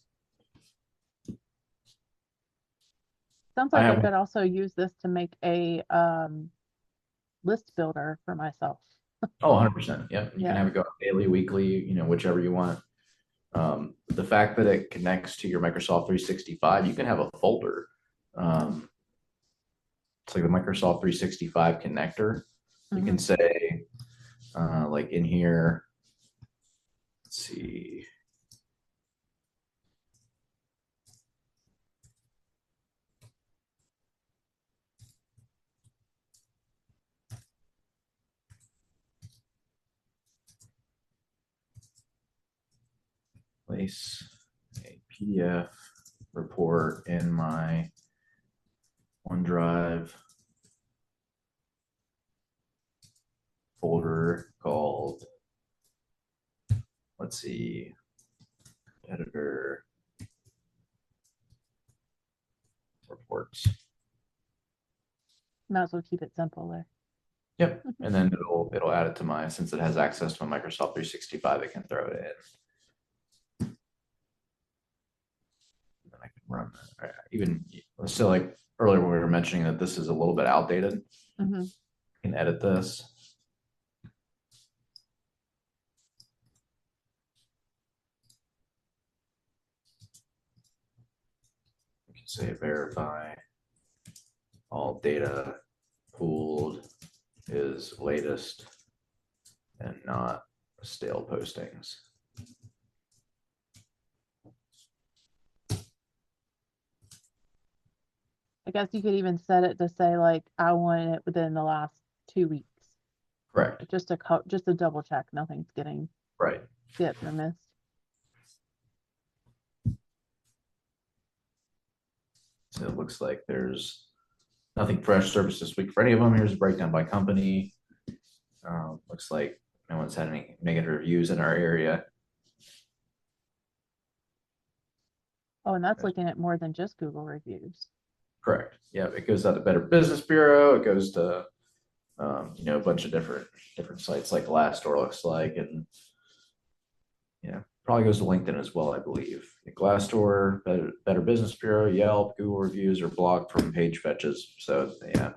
Sounds like I could also use this to make a list builder for myself. Oh, 100%. Yeah, you can have it go daily, weekly, whichever you want. The fact that it connects to your Microsoft 365, you can have a folder it's like the Microsoft 365 connector. You can say, like in here, let's see. Place a PDF report in my OneDrive folder called, let's see, editor reports. Might as well keep it simple there. Yep. And then it'll add it to my, since it has access to my Microsoft 365, it can throw it in. And then I can run that. Even so, like earlier when we were mentioning that this is a little bit outdated, I can edit this. We can say verify all data pooled is latest and not stale postings. I guess you could even set it to say like, I want it within the last 2 weeks. Correct. Just to double check nothing's getting right skipped or missed. So it looks like there's nothing fresh service this week for any of them. Here's a breakdown by company. Looks like no one's had any negative reviews in our area. Oh, and that's looking at more than just Google reviews. Correct. Yeah, it goes out to Better Business Bureau. It goes to a bunch of different sites like Glassdoor looks like, and probably goes to LinkedIn as well, I believe. Glassdoor, Better Business Bureau, Yelp, Google reviews, or blog from page fetches. So yeah,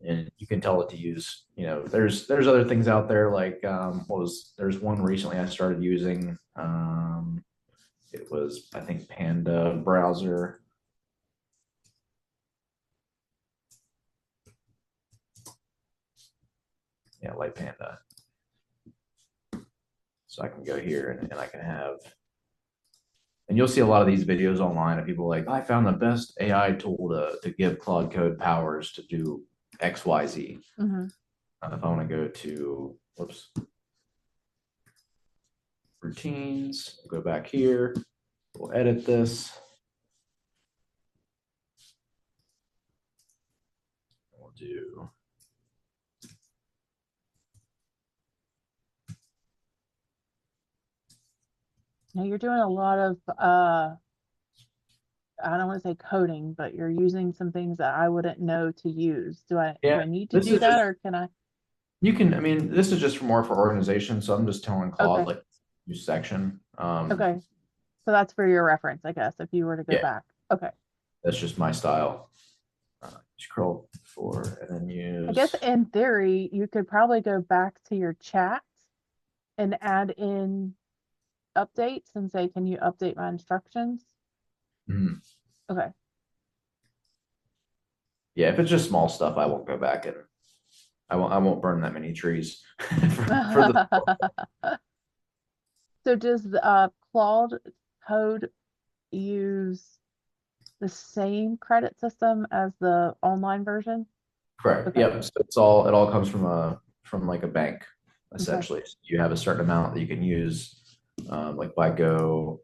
and you can tell it to use. There's other things out there like there's one recently I started using. It was, I think, Panda browser. Yeah, like Panda. So I can go here and I can have, and you'll see a lot of these videos online of people like, I found the best AI tool to give Claude Code powers to do X, Y, Z. If I want to go to, routines, we'll go back here, we'll edit this. We'll do now you're doing a lot of I don't want to say coding, but you're using some things that I wouldn't know to use. Do I need to do that, or can I? You can, I mean, this is just more for organization, so I'm just telling Claude like use section. Okay, so that's for your reference, I guess, if you were to go back. Okay, that's just my style. Scroll for and then use. I guess in theory, you could probably go back to your chat and add in updates and say, can you update my instructions? Okay. Yeah, if it's just small stuff, I won't go back and I won't burn that many trees for So does Claude Code use the same credit system as the online version? Correct. Okay. Yep. So it all comes from like a bank, essentially. So you have a certain amount that you can use. Like by Go,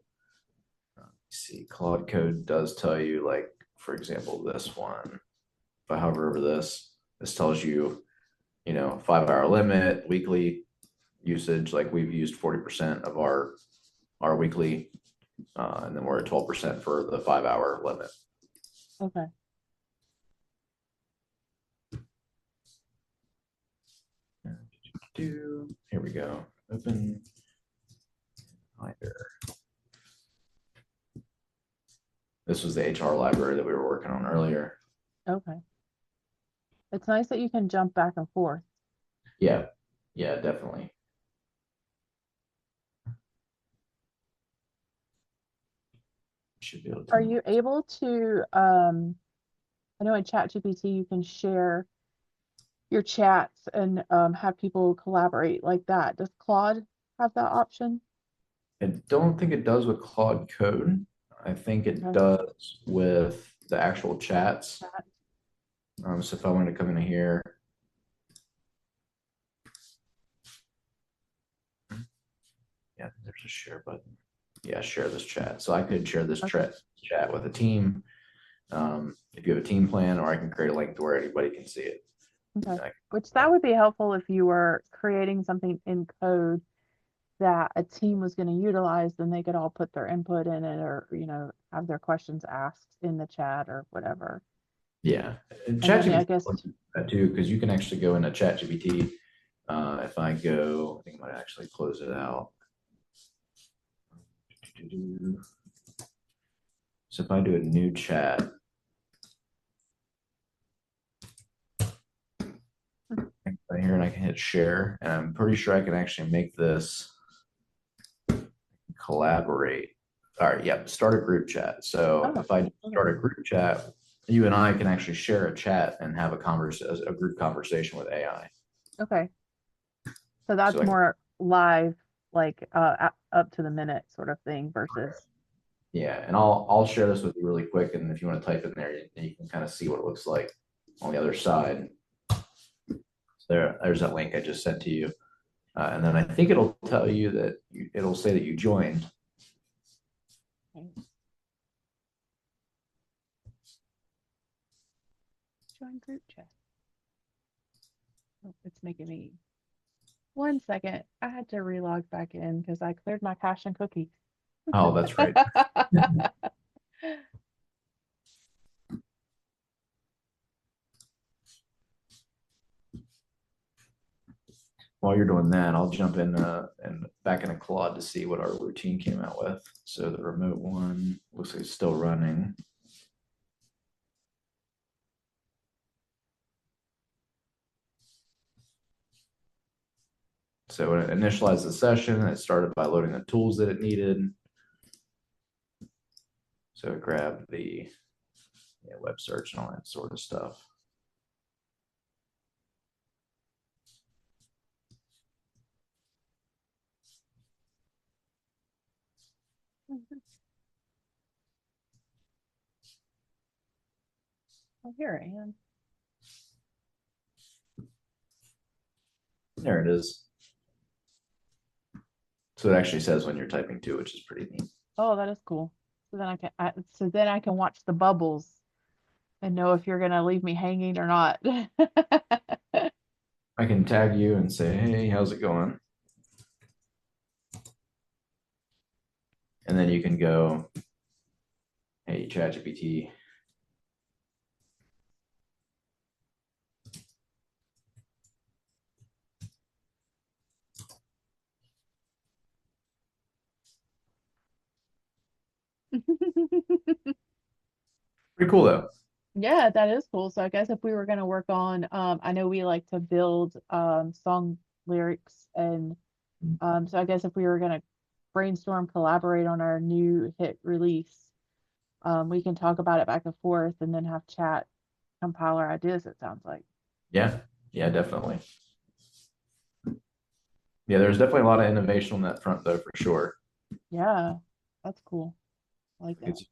see, Claude Code does tell you, like, for example, this one. If I hover over this tells you, 5-hour limit, weekly usage. Like we've used 40% of our weekly, and then we're at 12% for the 5-hour limit. Okay. Here we go. Open Finder. This was the HR library that we were working on earlier. Okay. It's nice that you can jump back and forth. Yeah, definitely. Should be able to. Are you able to I know in ChatGPT you can share your chats and have people collaborate like that. Does Claude have that option? I don't think it does with Claude Code. I think it Okay. does with the actual chats. Chat. So if I wanted to come in here, yeah, there's a share button. Yeah, share this chat. So I could share this Okay. chat with a team. If you have a team plan, or I can create a link to where anybody can see it. Okay. I- Which that would be helpful if you were creating something in code that a team was going to utilize, then they could all put their input in it or, have their questions asked in the chat or whatever. Yeah, and And then I ChatGPT guess, that too, because you can actually go into ChatGPT. If I go, I think I might actually close it out. So if I do a new chat, right here, and I can hit share, and I'm pretty sure I can actually make this collaborate. All right, yep, start a group chat. So oh, if I okay. start a group chat, you and I can actually share a chat and have a group conversation with AI. Okay. So So that's I can, more live, like up to the minute sort of thing versus, yeah, and I'll share this with you really quick, and if you want to type in there, you can kind of see what it looks like on the other side. There's that link I just sent to you. And then I think it'll tell you that it'll say that you joined. okay. Join group chat. Oh, it's making me 1 second. I had to relog back in because I cleared my cache and cookie. Oh, that's right. While you're doing that, I'll jump in and back into Claude to see what our routine came out with. So the remote one looks like it's still running. So when it initialized the session, it started by loading the tools that it needed. So it grabbed the web search and all that sort of stuff. Oh, here I am. There it is. So it actually says when you're typing too, which is pretty neat. Oh, that is cool. So then I can watch the bubbles and know if you're gonna leave me hanging or not. I can tag you and say, hey, how's it going? And then you can go, hey, ChatGPT. Pretty cool though. Yeah, that is cool. So I guess if we were gonna work on, I know we like to build song lyrics and so I guess if we were gonna brainstorm, collaborate on our new hit release, we can talk about it back and forth and then have chat compile our ideas, it sounds like. Yeah, yeah, definitely. Yeah, there's definitely a lot of innovation on that front though, for sure. Yeah, that's cool. I like that. It's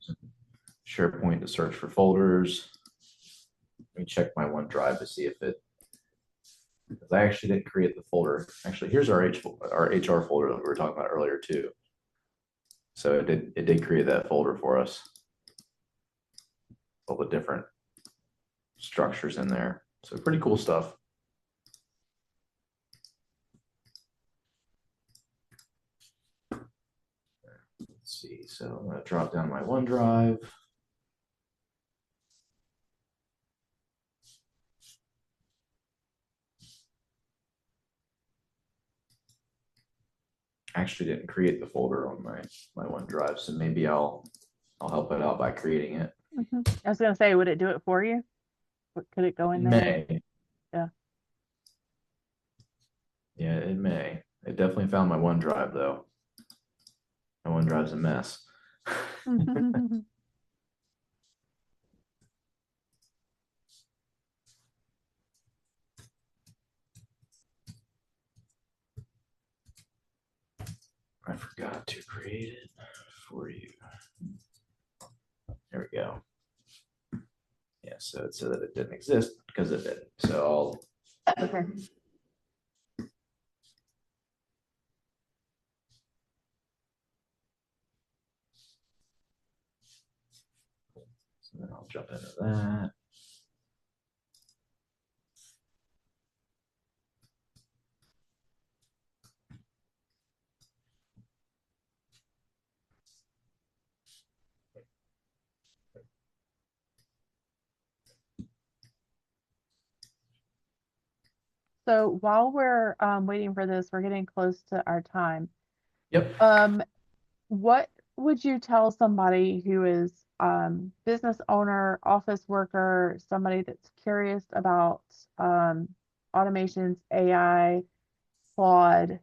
SharePoint to search for folders. Let me check my OneDrive to see if it, because I actually didn't create the folder. Actually, here's our HR folder that we were talking about earlier too. So it did create that folder for us. All the different structures in there. So pretty cool stuff. Let's see. So I'm going to drop down my OneDrive. Actually didn't create the folder on my OneDrive, so maybe I'll help it out by creating it. I was gonna say, would it do it for you? Could it go in there? May. Yeah. Yeah, it may. It definitely found my OneDrive though. My OneDrive's a mess. I forgot to create it for you. There we go. Yeah, so it said that it didn't exist because it didn't. So Okay. then I'll jump into that. So while we're waiting for this, we're getting close to our time. Yep. What would you tell somebody who is business owner, office worker, somebody that's curious about automations, AI, Claude?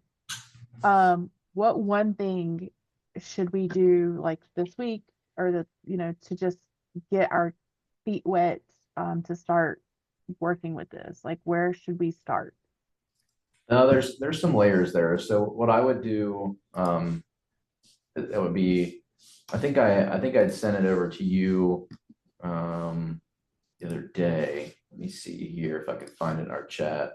What one thing should we do like this week or to just get our feet wet to start working with this? Like, where should we start? There's some layers there. So what I would do, that would be, I think I'd sent it over to you the other day. Let me see here if I could find it in our chat.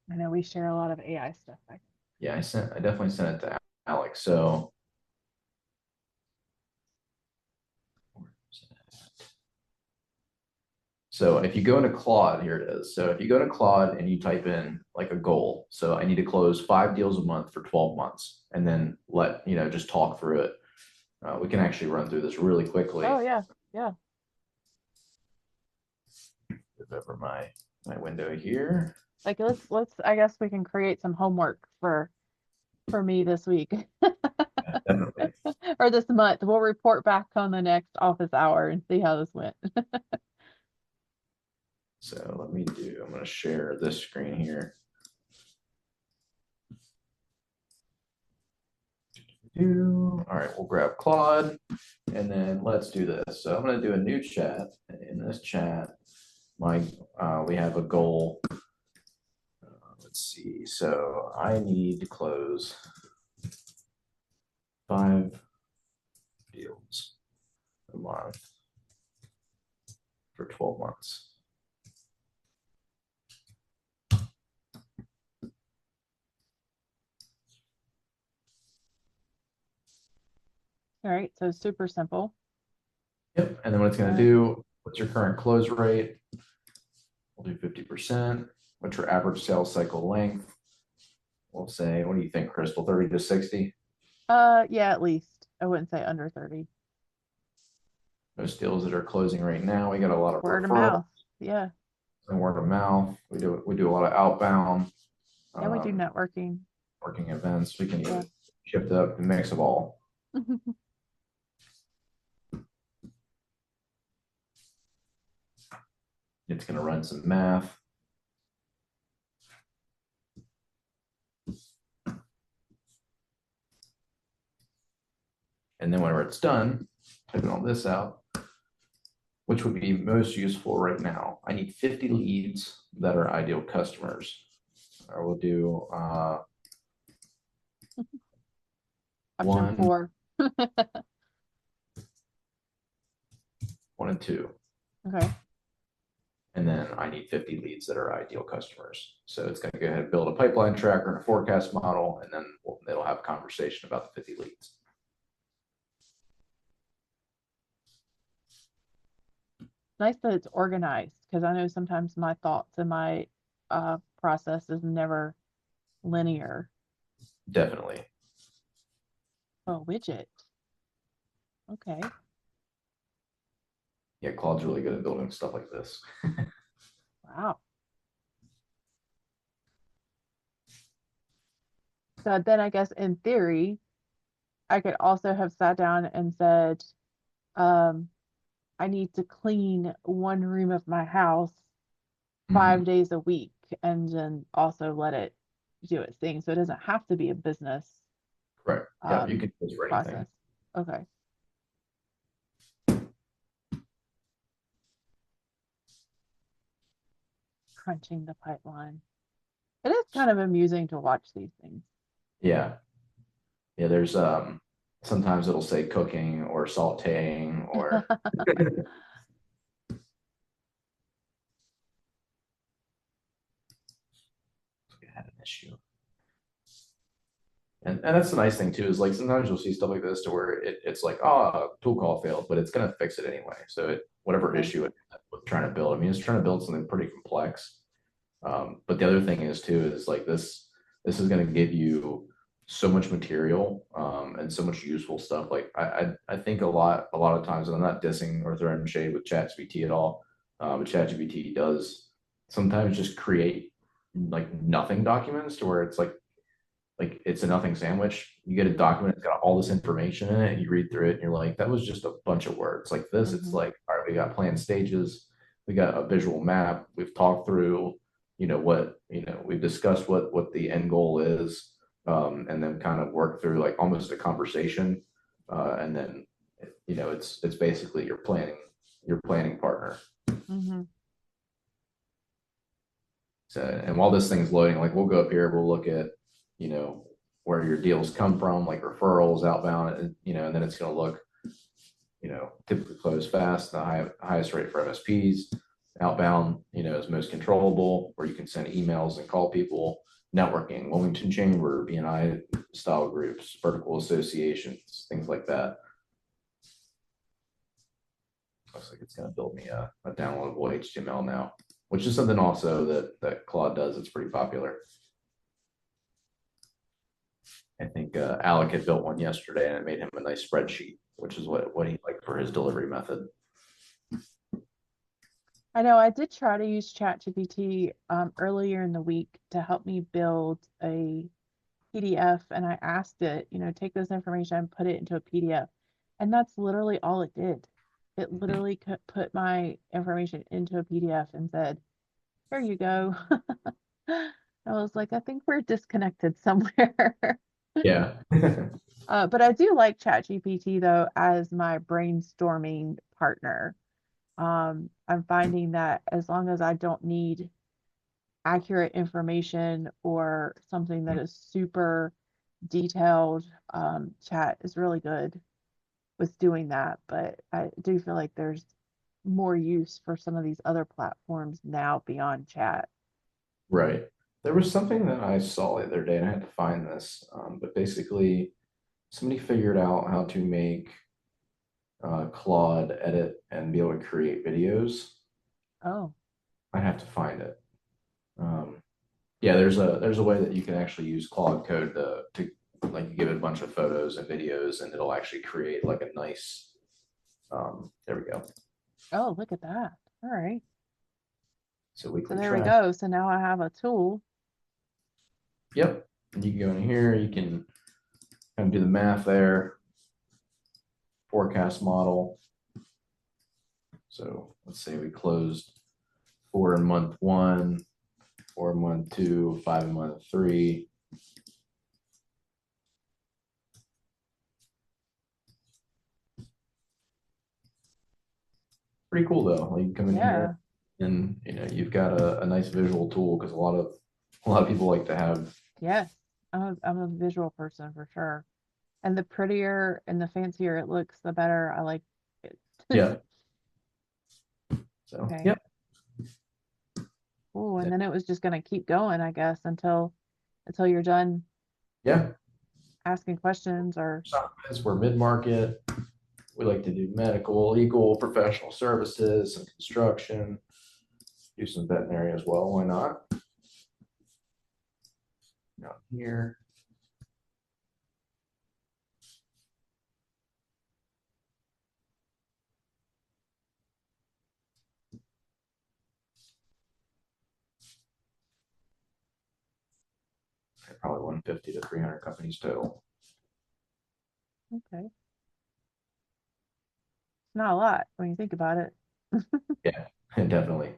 I know we share a lot of AI stuff. Yeah, I definitely sent it to Alex. So if you go into Claude, here it is. So if you go to Claude and you type in like a goal, so I need to close 5 deals a month for 12 months, and then just talk through it. We can actually run through this really quickly. Oh yeah, yeah. Move over my window here. Like let's I guess we can create some homework for me this week. Yeah, definitely. Or this month. We'll report back on the next office hour and see how this went. So I'm going to share this screen here. All right, we'll grab Claude and then let's do this. So I'm going to do a new chat. And in this chat, we have a goal. Let's see. So I need to close 5 deals a month for 12 months. All right, so super simple. Yep. And then what it's going to do, what's your current close rate? We'll do 50%. What's your average sales cycle length? We'll say, what do you think, Crystal? 30 to 60? Yeah, at least. I wouldn't say under 30. Those deals that are closing right now, we got a lot of Word of referrals mouth. Yeah. and word of mouth. We do a lot of outbound. And we do networking. Working events. We can even shift up and mix of all. It's going to run some math. And then whenever it's done, typing all this out, which would be most useful right now. I need 50 leads that are ideal customers. I will do Option 4. 1 and 2. Okay. And then I need 50 leads that are ideal customers. So it's going to go ahead and build a pipeline tracker and a forecast model, and then it'll have a conversation about the 50 leads. Nice that it's organized, because I know sometimes my thoughts and my process is never linear. Definitely. Oh, widget. Okay. Yeah, Claude's really good at building stuff like this. Wow. So then I guess in theory, I could also have sat down and said, I need to clean one room of my house 5 days a week, and then also let it do its thing. So it doesn't have to be a business Right. Yeah, you can use for anything. process. Okay. crunching the pipeline. It is kind of amusing to watch these things. Yeah. Yeah, there's sometimes it'll say cooking or sauteing or we had an issue. And that's the nice thing too, is like sometimes you'll see stuff like this to where it's like, oh, tool call failed, but it's gonna fix it anyway. So whatever Okay. issue it's trying to build, I mean, it's trying to build something pretty complex. But the other thing is too, is like this is gonna give you so much material and so much useful stuff. Like I think a lot of times, and I'm not dissing or throwing shade with ChatGPT at all, but ChatGPT does sometimes just create like nothing documents to where it's like it's a nothing sandwich. You get a document, it's got all this information in it, you read through it, and you're like, that was just a bunch of words. Like this, it's Mm-hmm. like, all right, we got planned stages, we got a visual map, we've talked through, what, we've discussed what the end goal is, and then kind of work through like almost a conversation. And then it's basically your planning partner. Mm-hmm. So, and while this thing's loading, like we'll go up here, we'll look at, you know, where your deals come from, like referrals, outbound, and then it's going to look, typically close fast, the highest rate for MSPs, outbound, is most controllable, where you can send emails and call people, networking, Wilmington Chamber, BNI style groups, vertical associations, things like that. Looks like it's going to build me a downloadable HTML now, which is something also that Claude does. It's pretty popular. I think Alec had built one yesterday, and it made him a nice spreadsheet, which is what he liked for his delivery method. I know I did try to use ChatGPT earlier in the week to help me build a PDF, and I asked it, take this information and put it into a PDF. And that's literally all it did. It literally put my information into a PDF and said, here you go. I was like, I think we're disconnected somewhere. Yeah. But I do like ChatGPT though as my brainstorming partner. I'm finding that as long as I don't need accurate information or something that is super detailed, chat is really good with doing that. But I do feel like there's more use for some of these other platforms now beyond chat. Right. There was something that I saw the other day, and I had to find this, but basically, somebody figured out how to make Claude edit and be able to create videos. Oh, I have to find it. Yeah, there's a way that you can actually use Claude Code to like give it a bunch of photos and videos, and it'll actually create like a nice. There we go. oh, look at that. All right. So So weekly there we track. go. So now I have a tool. Yep. And you can go in here. You can kind of do the math there. Forecast model. So let's say we closed 4 in month 1, 4 in month 2, 5 in month 3. Pretty cool though. Like you come in Yeah. here and you've got a nice visual tool, because a lot of people like to have. Yes. I'm a visual person for sure. And the prettier and the fancier it looks, the better I like it. Yeah. So Okay. yep. Oh, and then it was just gonna keep going, I guess, until you're done Yeah. asking questions or Size, we're mid-market. We like to do medical, legal, professional services, some construction, do some veterinary as well. Why not? Down here. Probably 150 to 300 companies total. okay. It's not a lot when you think about it. Yeah, definitely.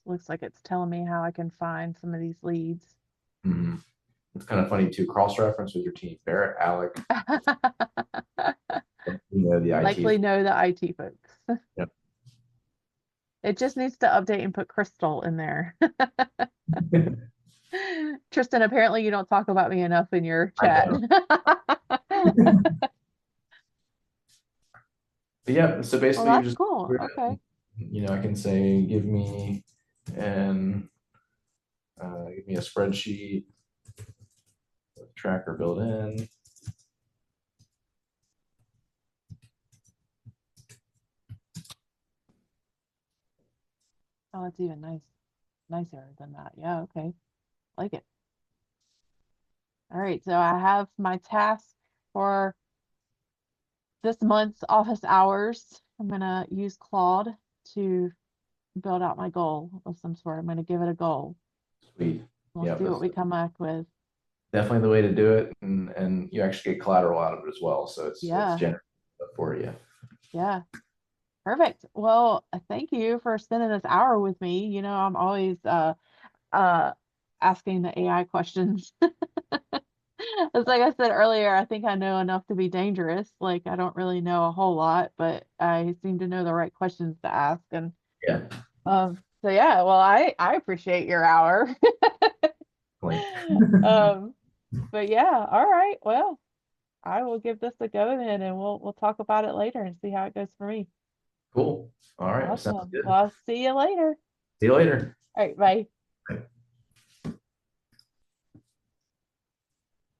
Looks like it's telling me how I can find some of these leads. Mhm. It's kind of funny too. Cross reference with your team. Barrett, Alec, You know, the IT. Likely know the IT folks. Yep. It just needs to update and put Crystal in there. Tristan, apparently you don't talk about me enough in your chat. But yeah, so Well, basically you that's just, cool. Okay. you know, I can say, give me a spreadsheet with tracker built in. Oh, it's even nicer than that. Yeah, okay. Like it. All right, so I have my task for this month's office hours. I'm gonna use Claude to build out my goal of some sort. I'm gonna give it a goal. Sweet. We'll Yeah, see what we come back with. definitely the way to do it, and you actually get collateral out of it as well, so it's Yeah, generated for you. yeah. Perfect. Well, thank you for spending this hour with me. I'm always uh asking the AI questions. It's like I said earlier, I think I know enough to be dangerous. Like I don't really know a whole lot, but I seem to know the right questions to ask. And Yeah. so yeah, well, I appreciate your hour. Um, but yeah, all right. Well, I will give this a go then, and we'll talk about it later and see how it goes for me. Cool. All right. Sounds Awesome. good. Well, I'll see you later. See you later. All right, bye. Bye.